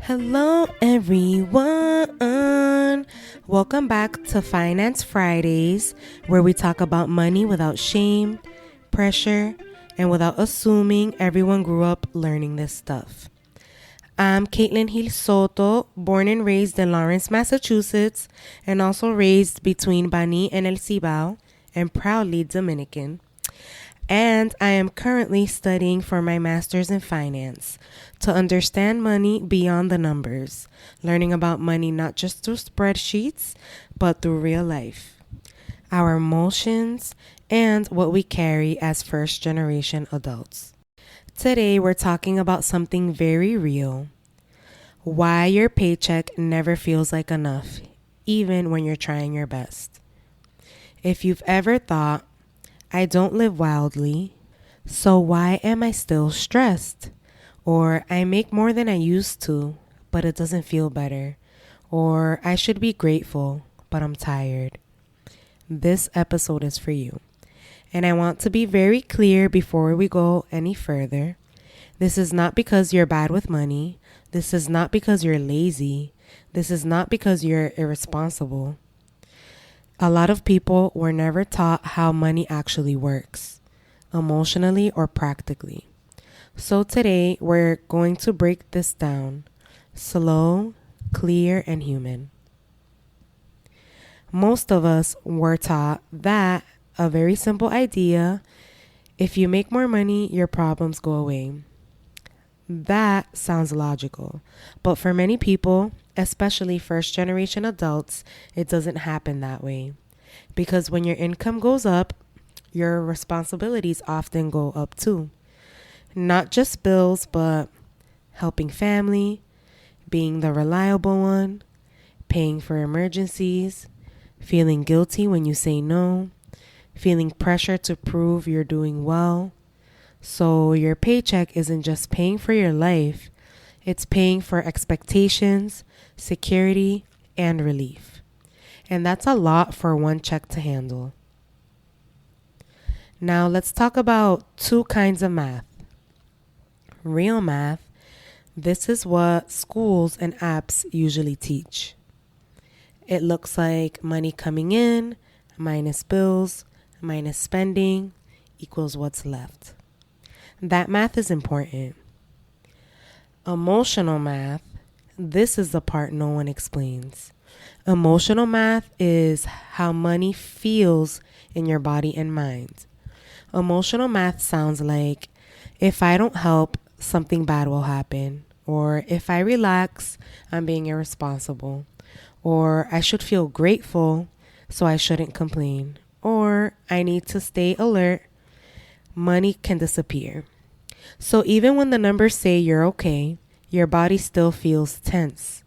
Hello, everyone. Welcome back to Finance Fridays, where we talk about money without shame, pressure, and without assuming everyone grew up learning this stuff. I'm Caitlin Gil-Soto, born and raised in Lawrence, Massachusetts, and also raised between Bani and El Cibao, and proudly Dominican. And I am currently studying for my master's in finance to understand money beyond the numbers, learning about money not just through spreadsheets, but through real life, our emotions, and what we carry as first generation adults. Today, we're talking about something very real: why your paycheck never feels like enough, even when you're trying your best. If you've ever thought, I don't live wildly, so why am I still stressed? Or I make more than I used to, but it doesn't feel better. Or I should be grateful, but I'm tired. This episode is for you. And I want to be very clear before we go any further. This is not because you're bad with money. This is not because you're lazy. This is not because you're irresponsible. A lot of people were never taught how money actually works, emotionally or practically. So today we're going to break this down, slow, clear, and human. Most of us were taught that a very simple idea: if you make more money, your problems go away. That sounds logical, but for many people, especially first generation adults, it doesn't happen that way. Because when your income goes up, your responsibilities often go up too. Not just bills, but helping family, being the reliable one, paying for emergencies, feeling guilty when you say no, feeling pressure to prove you're doing well. So your paycheck isn't just paying for your life, it's paying for expectations, security, and relief. And that's a lot for one check to handle. Now let's talk about two kinds of math. Real math, this is what schools and apps usually teach. It looks like money coming in minus bills minus spending equals what's left. That math is important. Emotional math, this is the part no one explains. Emotional math is how money feels in your body and mind. Emotional math sounds like, if I don't help, something bad will happen. Or if I relax, I'm being irresponsible. Or I should feel grateful, so I shouldn't complain. Or I need to stay alert. Money can disappear. So even when the numbers say you're okay, your body still feels tense.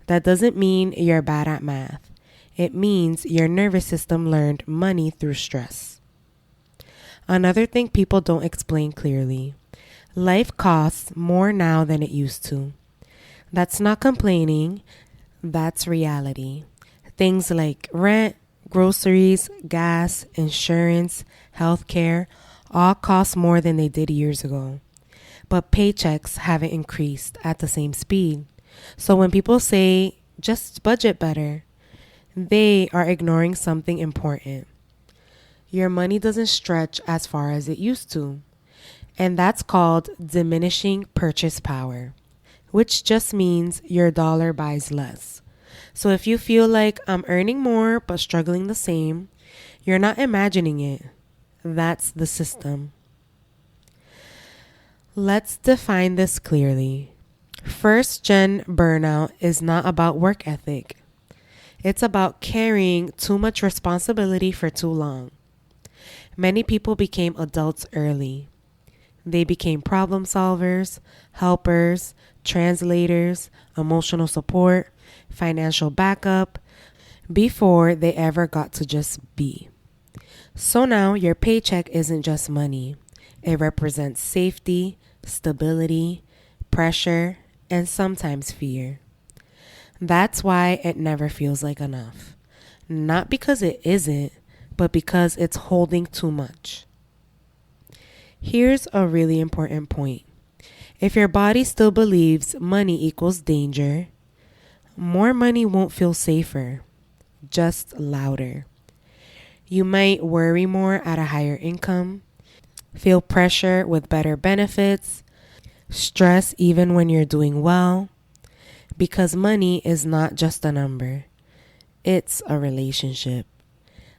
That doesn't mean you're bad at math. It means your nervous system learned money through stress. Another thing people don't explain clearly: life costs more now than it used to. That's not complaining, that's reality. Things like rent, groceries, gas, insurance, healthcare all cost more than they did years ago. But paychecks haven't increased at the same speed. So when people say, just budget better, they are ignoring something important. Your money doesn't stretch as far as it used to. And that's called diminishing purchase power, which just means your dollar buys less. So if you feel like I'm earning more but struggling the same, you're not imagining it. That's the system. Let's define this clearly. First gen burnout is not about work ethic. It's about carrying too much responsibility for too long. Many people became adults early. They became problem solvers, helpers, translators, emotional support, financial backup, before they ever got to just be. So now your paycheck isn't just money. It represents safety, stability, pressure, and sometimes fear. That's why it never feels like enough. Not because it isn't, but because it's holding too much. Here's a really important point. If your body still believes money equals danger, more money won't feel safer, just louder. You might worry more at a higher income, feel pressure with better benefits, stress even when you're doing well, because money is not just a number, it's a relationship.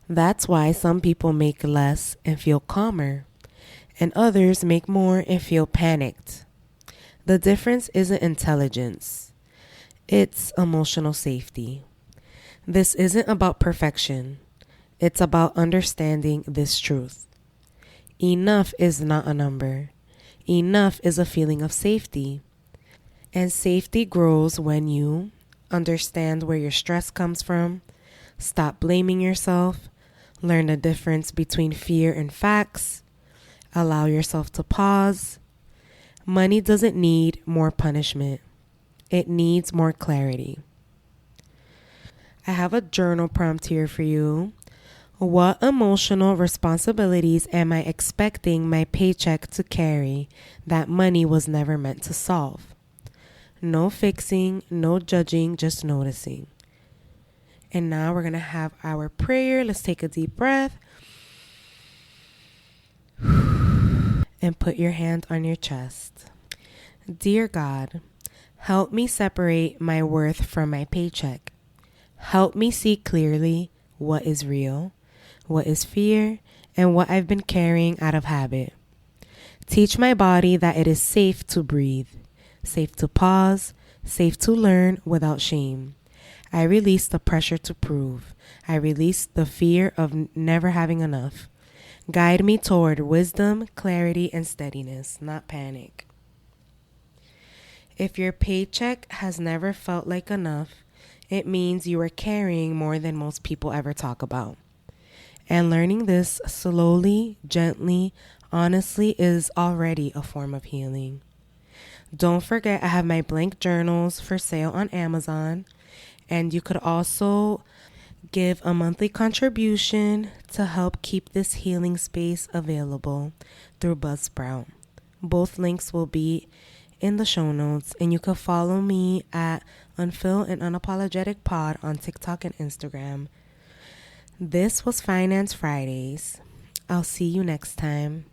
That's why some people make less and feel calmer, and others make more and feel panicked. The difference isn't intelligence, it's emotional safety. This isn't about perfection, it's about understanding this truth. Enough is not a number, enough is a feeling of safety. And safety grows when you understand where your stress comes from, stop blaming yourself, learn the difference between fear and facts, allow yourself to pause. Money doesn't need more punishment, it needs more clarity. I have a journal prompt here for you. What emotional responsibilities am I expecting my paycheck to carry that money was never meant to solve? No fixing, no judging, just noticing. And now we're going to have our prayer. Let's take a deep breath. And put your hand on your chest. Dear God, help me separate my worth from my paycheck. Help me see clearly what is real, what is fear, and what I've been carrying out of habit. Teach my body that it is safe to breathe, safe to pause, safe to learn without shame. I release the pressure to prove. I release the fear of never having enough. Guide me toward wisdom, clarity, and steadiness, not panic. If your paycheck has never felt like enough, it means you are carrying more than most people ever talk about. And learning this slowly, gently, honestly is already a form of healing. Don't forget, I have my blank journals for sale on Amazon. And you could also give a monthly contribution to help keep this healing space available through Buzzsprout. Both links will be in the show notes, and you can follow me at Unfill and Unapologetic Pod on TikTok and Instagram. This was Finance Fridays. I'll see you next time.